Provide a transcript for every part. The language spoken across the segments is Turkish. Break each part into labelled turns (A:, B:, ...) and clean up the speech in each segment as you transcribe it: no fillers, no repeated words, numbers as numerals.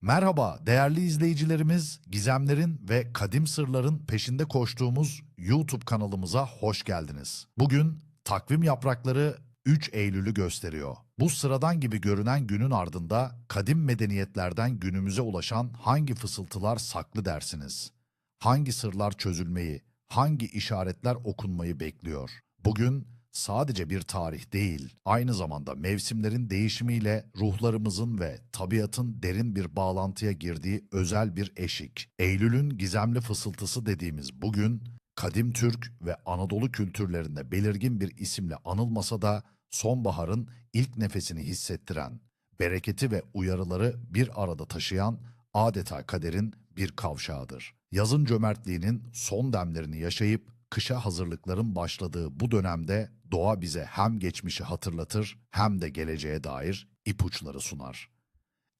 A: Merhaba değerli izleyicilerimiz, gizemlerin ve kadim sırların peşinde koştuğumuz YouTube kanalımıza hoş geldiniz. Bugün takvim yaprakları 3 Eylül'ü gösteriyor. Bu sıradan gibi görünen günün ardında kadim medeniyetlerden günümüze ulaşan hangi fısıltılar saklı dersiniz? Hangi sırlar çözülmeyi, hangi işaretler okunmayı bekliyor? Bugün sadece bir tarih değil, aynı zamanda mevsimlerin değişimiyle ruhlarımızın ve tabiatın derin bir bağlantıya girdiği özel bir eşik. Eylül'ün gizemli fısıltısı dediğimiz bugün, kadim Türk ve Anadolu kültürlerinde belirgin bir isimle anılmasa da sonbaharın ilk nefesini hissettiren, bereketi ve uyarıları bir arada taşıyan adeta kaderin bir kavşağıdır. Yazın cömertliğinin son demlerini yaşayıp kışa hazırlıkların başladığı bu dönemde doğa bize hem geçmişi hatırlatır hem de geleceğe dair ipuçları sunar.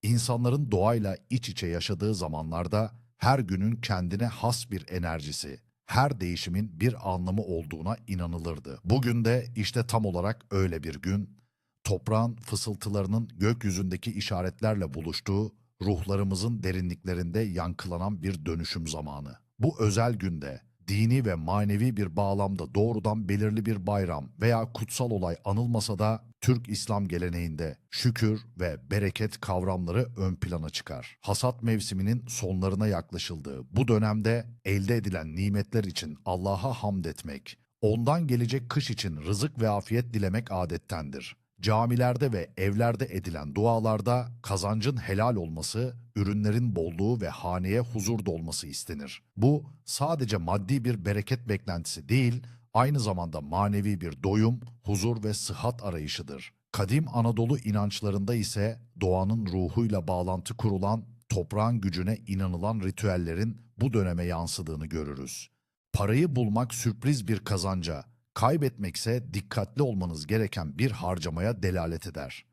A: İnsanların doğayla iç içe yaşadığı zamanlarda her günün kendine has bir enerjisi, her değişimin bir anlamı olduğuna inanılırdı. Bugün de işte tam olarak öyle bir gün, toprağın fısıltılarının gökyüzündeki işaretlerle buluştuğu, ruhlarımızın derinliklerinde yankılanan bir dönüşüm zamanı. Bu özel günde dini ve manevi bir bağlamda doğrudan belirli bir bayram veya kutsal olay anılmasa da Türk İslam geleneğinde şükür ve bereket kavramları ön plana çıkar. Hasat mevsiminin sonlarına yaklaşıldığı bu dönemde elde edilen nimetler için Allah'a hamd etmek, ondan gelecek kış için rızık ve afiyet dilemek adettendir. Camilerde ve evlerde edilen dualarda kazancın helal olması, ürünlerin bolluğu ve haneye huzur dolması istenir. Bu sadece maddi bir bereket beklentisi değil, aynı zamanda manevi bir doyum, huzur ve sıhhat arayışıdır. Kadim Anadolu inançlarında ise doğanın ruhuyla bağlantı kurulan, toprağın gücüne inanılan ritüellerin bu döneme yansıdığını görürüz. Parayı bulmak sürpriz bir kazanca, kaybetmekse dikkatli olmanız gereken bir harcamaya delalet eder.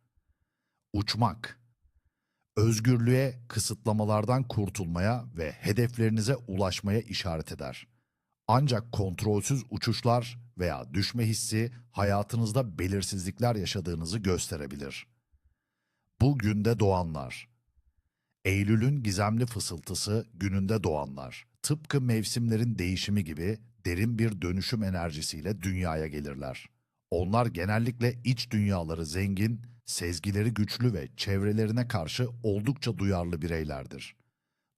A: Uçmak, özgürlüğe, kısıtlamalardan kurtulmaya ve hedeflerinize ulaşmaya işaret eder. Ancak kontrolsüz uçuşlar veya düşme hissi hayatınızda belirsizlikler yaşadığınızı gösterebilir. Bu günde doğanlar, Eylül'ün gizemli fısıltısı gününde doğanlar, tıpkı mevsimlerin değişimi gibi derin bir dönüşüm enerjisiyle dünyaya gelirler. Onlar genellikle iç dünyaları zengin, sezgileri güçlü ve çevrelerine karşı oldukça duyarlı bireylerdir.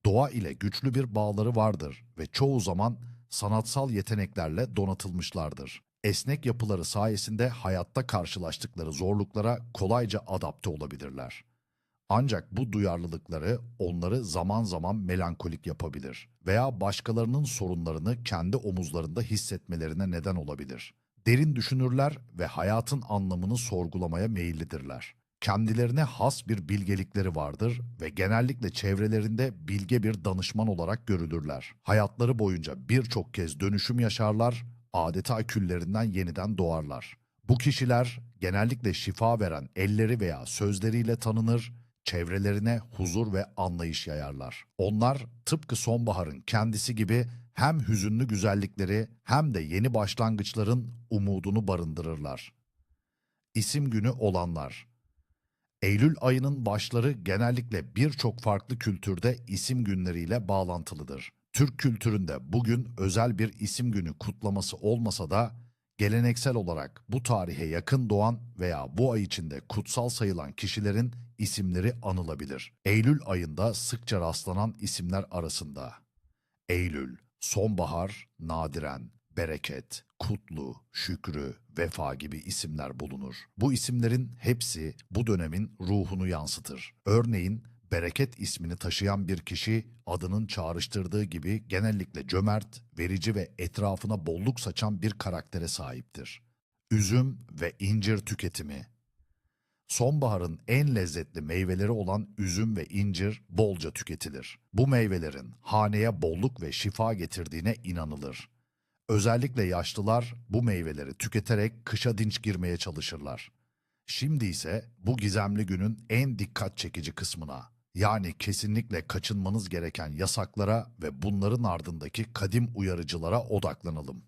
A: Doğa ile güçlü bir bağları vardır ve çoğu zaman sanatsal yeteneklerle donatılmışlardır. Esnek yapıları sayesinde hayatta karşılaştıkları zorluklara kolayca adapte olabilirler. Ancak bu duyarlılıkları onları zaman zaman melankolik yapabilir veya başkalarının sorunlarını kendi omuzlarında hissetmelerine neden olabilir. Derin düşünürler ve hayatın anlamını sorgulamaya meyillidirler. Kendilerine has bir bilgelikleri vardır ve genellikle çevrelerinde bilge bir danışman olarak görülürler. Hayatları boyunca birçok kez dönüşüm yaşarlar, adeta küllerinden yeniden doğarlar. Bu kişiler genellikle şifa veren elleri veya sözleriyle tanınır, çevrelerine huzur ve anlayış yayarlar. Onlar tıpkı sonbaharın kendisi gibi hem hüzünlü güzellikleri hem de yeni başlangıçların umudunu barındırırlar. İsim günü olanlar. Eylül ayının başları genellikle birçok farklı kültürde isim günleriyle bağlantılıdır. Türk kültüründe bugün özel bir isim günü kutlaması olmasa da geleneksel olarak bu tarihe yakın doğan veya bu ay içinde kutsal sayılan kişilerin isimleri anılabilir. Eylül ayında sıkça rastlanan isimler arasında Eylül, sonbahar, nadiren, bereket, kutlu, şükrü, vefa gibi isimler bulunur. Bu isimlerin hepsi bu dönemin ruhunu yansıtır. Örneğin bereket ismini taşıyan bir kişi adının çağrıştırdığı gibi genellikle cömert, verici ve etrafına bolluk saçan bir karaktere sahiptir. Üzüm ve incir tüketimi. Sonbaharın en lezzetli meyveleri olan üzüm ve incir bolca tüketilir. Bu meyvelerin haneye bolluk ve şifa getirdiğine inanılır. Özellikle yaşlılar bu meyveleri tüketerek kışa dinç girmeye çalışırlar. Şimdi ise bu gizemli günün en dikkat çekici kısmına, yani kesinlikle kaçınmanız gereken yasaklara ve bunların ardındaki kadim uyarıcılara odaklanalım.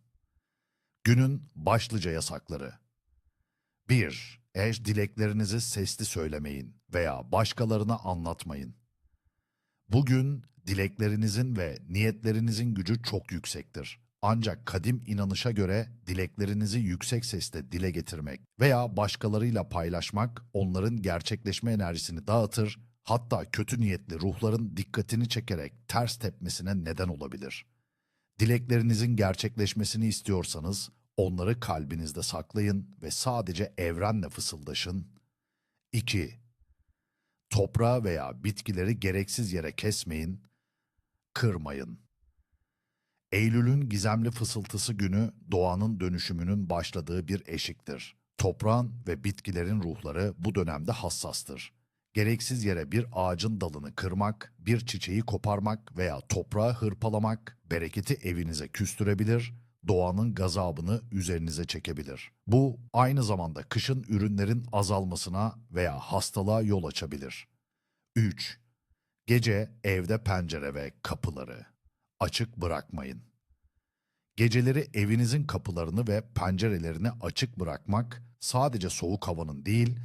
A: Günün başlıca yasakları. 1. Dileklerinizi sesli söylemeyin veya başkalarına anlatmayın. Bugün dileklerinizin ve niyetlerinizin gücü çok yüksektir. Ancak kadim inanışa göre dileklerinizi yüksek sesle dile getirmek veya başkalarıyla paylaşmak onların gerçekleşme enerjisini dağıtır, hatta kötü niyetli ruhların dikkatini çekerek ters tepmesine neden olabilir. Dileklerinizin gerçekleşmesini istiyorsanız onları kalbinizde saklayın ve sadece evrenle fısıldaşın. 2. Toprağı veya bitkileri gereksiz yere kesmeyin, kırmayın. Eylül'ün gizemli fısıltısı günü doğanın dönüşümünün başladığı bir eşiktir. Toprağın ve bitkilerin ruhları bu dönemde hassastır. Gereksiz yere bir ağacın dalını kırmak, bir çiçeği koparmak veya toprağı hırpalamak bereketi evinize küstürebilir, doğanın gazabını üzerinize çekebilir. Bu aynı zamanda kışın ürünlerin azalmasına veya hastalığa yol açabilir. 3. Gece evde pencere ve kapıları açık bırakmayın. Geceleri evinizin kapılarını ve pencerelerini açık bırakmak sadece soğuk havanın değil,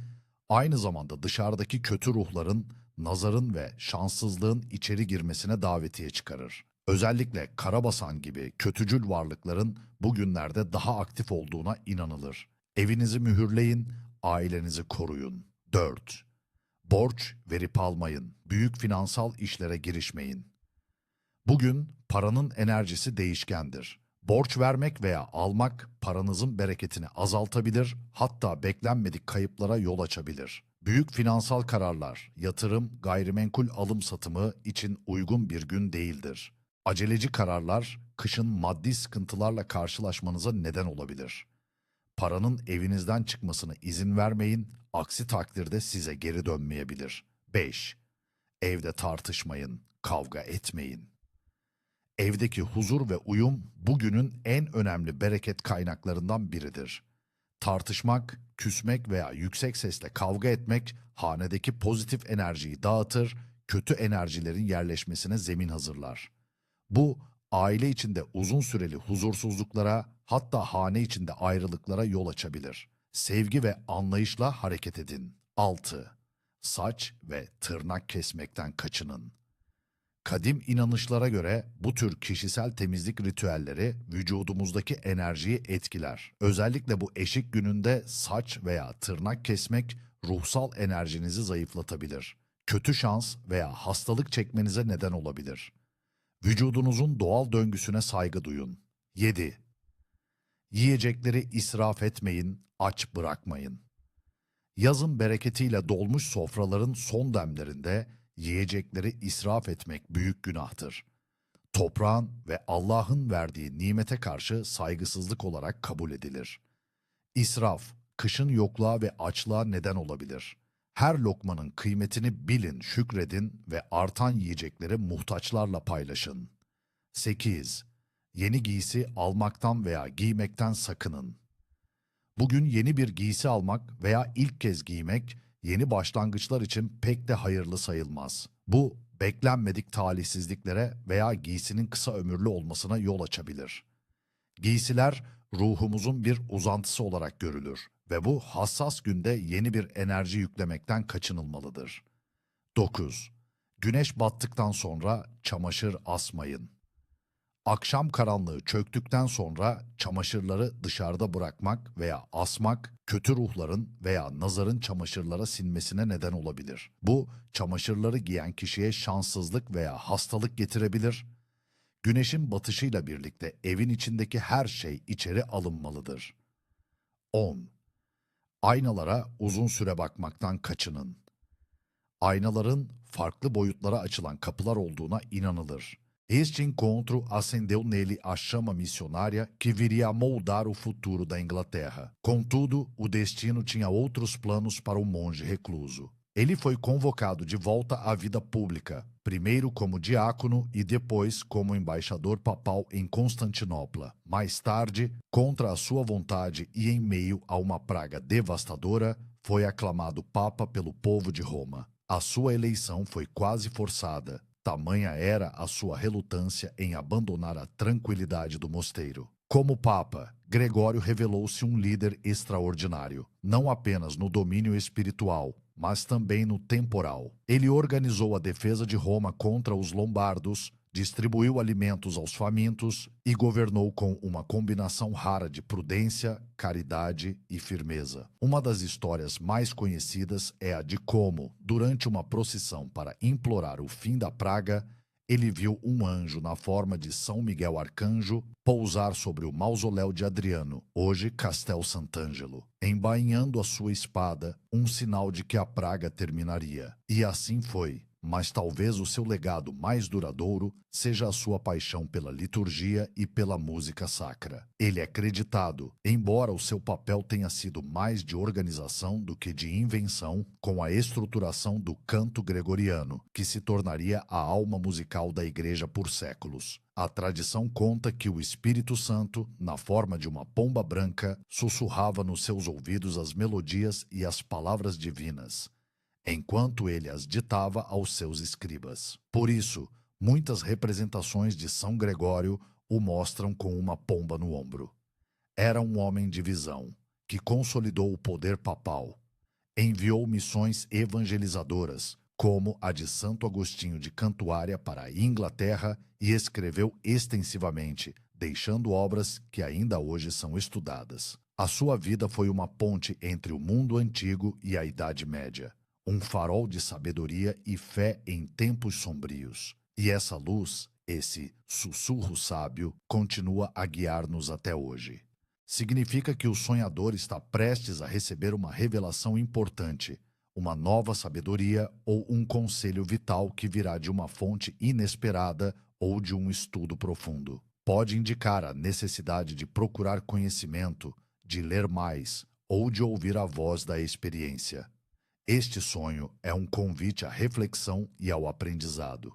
A: aynı zamanda dışarıdaki kötü ruhların, nazarın ve şanssızlığın içeri girmesine davetiye çıkarır. Özellikle karabasan gibi kötücül varlıkların bugünlerde daha aktif olduğuna inanılır. Evinizi mühürleyin, ailenizi koruyun. 4. Borç verip almayın. Büyük finansal işlere girişmeyin. Bugün paranın enerjisi değişkendir. Borç vermek veya almak paranızın bereketini azaltabilir, hatta beklenmedik kayıplara yol açabilir. Büyük finansal kararlar, yatırım, gayrimenkul alım satımı için uygun bir gün değildir. Aceleci kararlar kışın maddi sıkıntılarla karşılaşmanıza neden olabilir. Paranın evinizden çıkmasına izin vermeyin, aksi takdirde size geri dönmeyebilir. 5. Evde tartışmayın, kavga etmeyin. Evdeki huzur ve uyum bugünün en önemli bereket kaynaklarından biridir. Tartışmak, küsmek veya yüksek sesle kavga etmek hanedeki pozitif enerjiyi dağıtır, kötü enerjilerin yerleşmesine zemin hazırlar. Bu aile içinde uzun süreli huzursuzluklara, hatta hane içinde ayrılıklara yol açabilir. Sevgi ve anlayışla hareket edin. 6. Saç ve tırnak kesmekten kaçının. Kadim inanışlara göre bu tür kişisel temizlik ritüelleri vücudumuzdaki enerjiyi etkiler. Özellikle bu eşik gününde saç veya tırnak kesmek ruhsal enerjinizi zayıflatabilir. Kötü şans veya hastalık çekmenize neden olabilir. Vücudunuzun doğal döngüsüne saygı duyun. 7. Yiyecekleri israf etmeyin, aç bırakmayın. Yazın bereketiyle dolmuş sofraların son demlerinde yiyecekleri israf etmek büyük günahtır. Toprağın ve Allah'ın verdiği nimete karşı saygısızlık olarak kabul edilir. İsraf, kışın yokluğa ve açlığa neden olabilir. Her lokmanın kıymetini bilin, şükredin ve artan yiyecekleri muhtaçlarla paylaşın. 8. Yeni giysi almaktan veya giymekten sakının. Bugün yeni bir giysi almak veya ilk kez giymek yeni başlangıçlar için pek de hayırlı sayılmaz. Bu beklenmedik talihsizliklere veya giysinin kısa ömürlü olmasına yol açabilir. Giysiler ruhumuzun bir uzantısı olarak görülür ve bu hassas günde yeni bir enerji yüklemekten kaçınılmalıdır. 9. Güneş battıktan sonra çamaşır asmayın. Akşam karanlığı çöktükten sonra çamaşırları dışarıda bırakmak veya asmak kötü ruhların veya nazarın çamaşırlara sinmesine neden olabilir. Bu çamaşırları giyen kişiye şanssızlık veya hastalık getirebilir. Güneşin batışıyla birlikte evin içindeki her şey içeri alınmalıdır. 10. Aynalara uzun süre bakmaktan kaçının. Aynaların farklı boyutlara açılan kapılar olduğuna inanılır. Este encontro acendeu nele a chama missionária que viria a moldar o futuro da Inglaterra. Contudo, o destino tinha outros planos para o monge recluso. Ele foi convocado de volta à vida pública, primeiro como diácono e depois como embaixador papal em Constantinopla. Mais tarde, contra a sua vontade e em meio a uma praga devastadora, foi aclamado papa pelo povo de Roma. A sua eleição foi quase forçada. Tamanha era a sua relutância em abandonar a tranquilidade do mosteiro. Como Papa, Gregório revelou-se um líder extraordinário, não apenas no domínio espiritual, mas também no temporal. Ele organizou a defesa de Roma contra os lombardos, distribuiu alimentos aos famintos e governou com uma combinação rara de prudência, caridade e firmeza. Uma das histórias mais conhecidas é a de como, durante uma procissão para implorar o fim da praga, ele viu um anjo na forma de São Miguel Arcanjo pousar sobre o mausoléu de Adriano, hoje Castel Sant'Angelo, embainhando a sua espada, um sinal de que a praga terminaria. E assim foi. Mas talvez o seu legado mais duradouro seja a sua paixão pela liturgia e pela música sacra. Ele é creditado, embora o seu papel tenha sido mais de organização do que de invenção, com a estruturação do canto gregoriano, que se tornaria a alma musical da Igreja por séculos. A tradição conta que o Espírito Santo, na forma de uma pomba branca, sussurrava nos seus ouvidos as melodias e as palavras divinas, enquanto ele as ditava aos seus escribas. Por isso, muitas representações de São Gregório o mostram com uma pomba no ombro. Era um homem de visão, que consolidou o poder papal. Enviou missões evangelizadoras, como a de Santo Agostinho de Cantuária para a Inglaterra, e escreveu extensivamente, deixando obras que ainda hoje são estudadas. A sua vida foi uma ponte entre o mundo antigo e a Idade Média, um farol de sabedoria e fé em tempos sombrios. E essa luz, esse sussurro sábio, continua a guiar-nos até hoje. Significa que o sonhador está prestes a receber uma revelação importante, uma nova sabedoria ou um conselho vital que virá de uma fonte inesperada ou de um estudo profundo. Pode indicar a necessidade de procurar conhecimento, de ler mais ou de ouvir a voz da experiência. Este sonho é um convite à reflexão e ao aprendizado.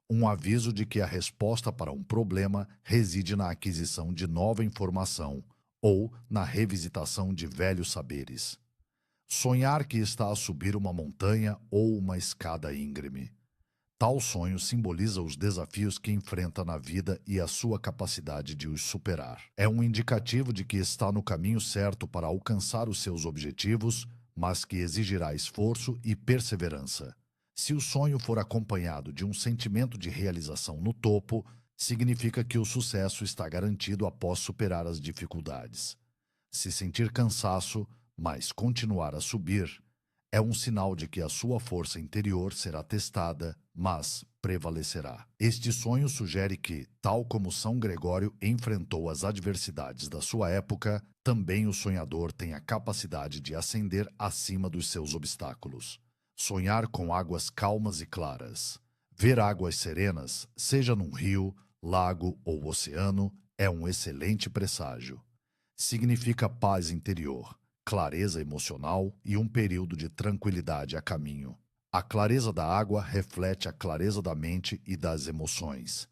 A: Um aviso de que a resposta para um problema reside na aquisição de nova informação ou na revisitação de velhos saberes. Sonhar que está a subir uma montanha ou uma escada íngreme. Tal sonho simboliza os desafios que enfrenta na vida e a sua capacidade de os superar. É um indicativo de que está no caminho certo para alcançar os seus objetivos, mas que exigirá esforço e perseverança. Se o sonho for acompanhado de um sentimento de realização no topo, significa que o sucesso está garantido após superar as dificuldades. Se sentir cansaço, mas continuar a subir, é um sinal de que a sua força interior será testada, mas prevalecerá. Este sonho sugere que, tal como São Gregório enfrentou as adversidades da sua época, também o sonhador tem a capacidade de ascender acima dos seus obstáculos. Sonhar com águas calmas e claras. Ver águas serenas, seja num rio, lago ou oceano, é um excelente presságio. Significa paz interior, clareza emocional e um período de tranquilidade a caminho. A clareza da água reflete a clareza da mente e das emoções,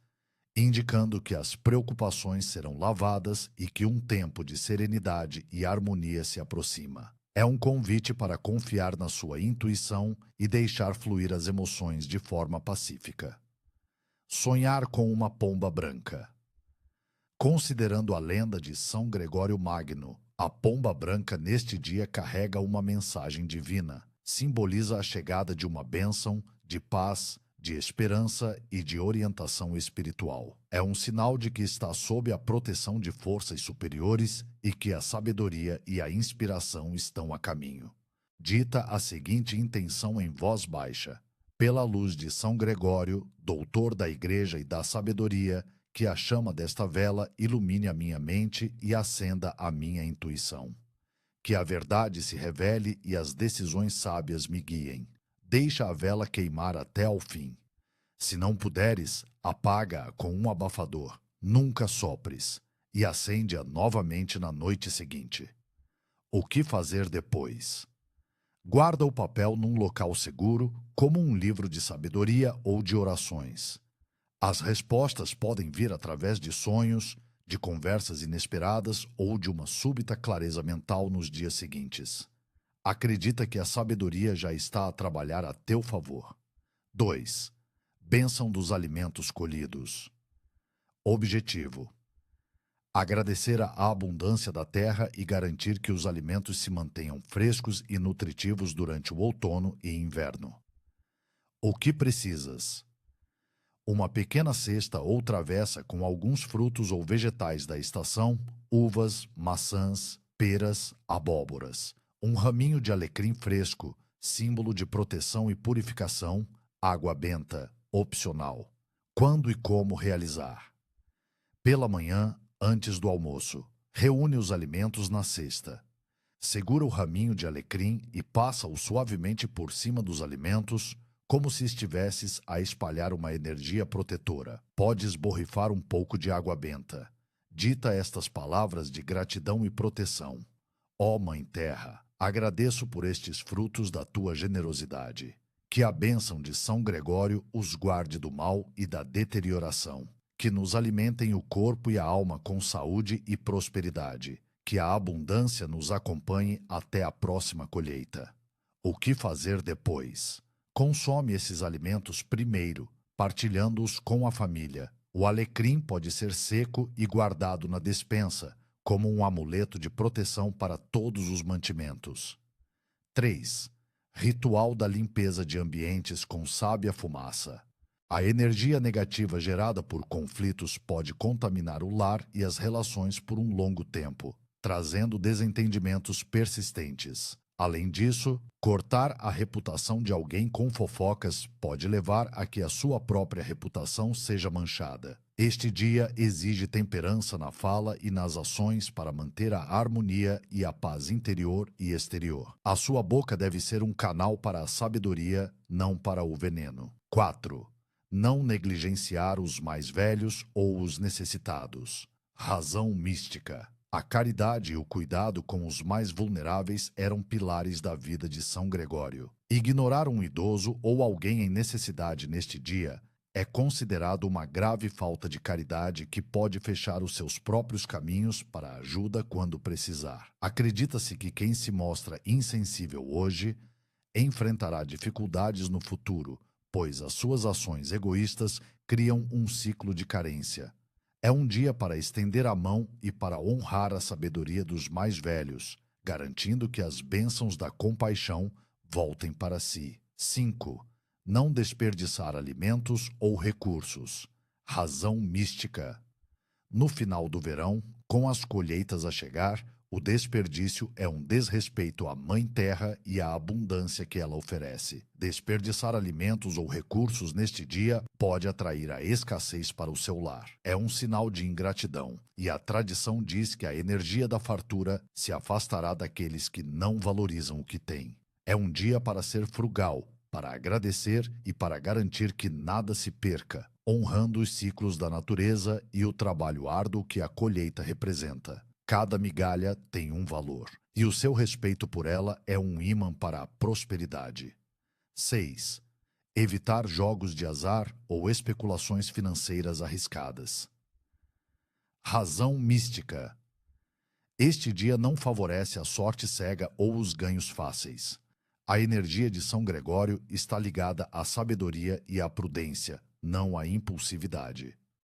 A: indicando que as preocupações serão lavadas e que um tempo de serenidade e harmonia se aproxima. É um convite para confiar na sua intuição e deixar fluir as emoções de forma pacífica. Sonhar com uma pomba branca. Considerando a lenda de São Gregório Magno, a pomba branca neste dia carrega uma mensagem divina. Simboliza a chegada de uma bênção, de paz, de esperança e de orientação espiritual. É um sinal de que está sob a proteção de forças superiores e que a sabedoria e a inspiração estão a caminho. Dita a seguinte intenção em voz baixa: pela luz de São Gregório, doutor da Igreja e da sabedoria, que a chama desta vela ilumine a minha mente e acenda a minha intuição. Que a verdade se revele e as decisões sábias me guiem. Deixa a vela queimar até ao fim. Se não puderes, apaga-a com um abafador. Nunca sopres. E acende-a novamente na noite seguinte. O que fazer depois? Guarda o papel num local seguro, como um livro de sabedoria ou de orações. As respostas podem vir através de sonhos, de conversas inesperadas ou de uma súbita clareza mental nos dias seguintes. Acredita que a sabedoria já está a trabalhar a teu favor. 2. Bênção dos alimentos colhidos. Objetivo: Agradecer a abundância da terra e garantir que os alimentos se mantenham frescos e nutritivos durante o outono e inverno. O que precisas? Uma pequena cesta ou travessa com alguns frutos ou vegetais da estação, uvas, maçãs, peras, abóboras. Um raminho de alecrim fresco, símbolo de proteção e purificação, água benta, opcional. Quando e como realizar? Pela manhã, antes do almoço, reúne os alimentos na cesta. Segura o raminho de alecrim e passa-o suavemente por cima dos alimentos, como se estivesses a espalhar uma energia protetora. Podes borrifar um pouco de água benta. Dita estas palavras de gratidão e proteção. Ó Mãe Terra, agradeço por estes frutos da tua generosidade. Que a bênção de São Gregório os guarde do mal e da deterioração. Que nos alimentem o corpo e a alma com saúde e prosperidade. Que a abundância nos acompanhe até a próxima colheita. O que fazer depois? Consome esses alimentos primeiro, partilhando-os com a família. O alecrim pode ser seco e guardado na despensa, como um amuleto de proteção para todos os mantimentos. 3. Ritual da limpeza de ambientes com sábia fumaça. A energia negativa gerada por conflitos pode contaminar o lar e as relações por um longo tempo, trazendo desentendimentos persistentes. Além disso, cortar a reputação de alguém com fofocas pode levar a que a sua própria reputação seja manchada. Este dia exige temperança na fala e nas ações para manter a harmonia e a paz interior e exterior. A sua boca deve ser um canal para a sabedoria, não para o veneno. 4. Não negligenciar os mais velhos ou os necessitados. Razão mística. A caridade e o cuidado com os mais vulneráveis eram pilares da vida de São Gregório. Ignorar um idoso ou alguém em necessidade neste dia é considerado uma grave falta de caridade que pode fechar os seus próprios caminhos para a ajuda quando precisar. Acredita-se que quem se mostra insensível hoje enfrentará dificuldades no futuro, pois as suas ações egoístas criam um ciclo de carência. É um dia para estender a mão e para honrar a sabedoria dos mais velhos, garantindo que as bênçãos da compaixão voltem para si. 5. Não desperdiçar alimentos ou recursos. Razão mística. No final do verão, com as colheitas a chegar, o desperdício é um desrespeito à Mãe Terra e à abundância que ela oferece. Desperdiçar alimentos ou recursos neste dia pode atrair a escassez para o seu lar. É um sinal de ingratidão, e a tradição diz que a energia da fartura se afastará daqueles que não valorizam o que têm. É um dia para ser frugal, para agradecer e para garantir que nada se perca, honrando os ciclos da natureza e o trabalho árduo que a colheita representa. Cada migalha tem um valor, e o seu respeito por ela é um ímã para a prosperidade. 6. Evitar jogos de azar ou especulações financeiras arriscadas. Razão mística. Este dia não favorece a sorte cega ou os ganhos fáceis. A energia de São Gregório está ligada à sabedoria e à prudência, não à impulsividade.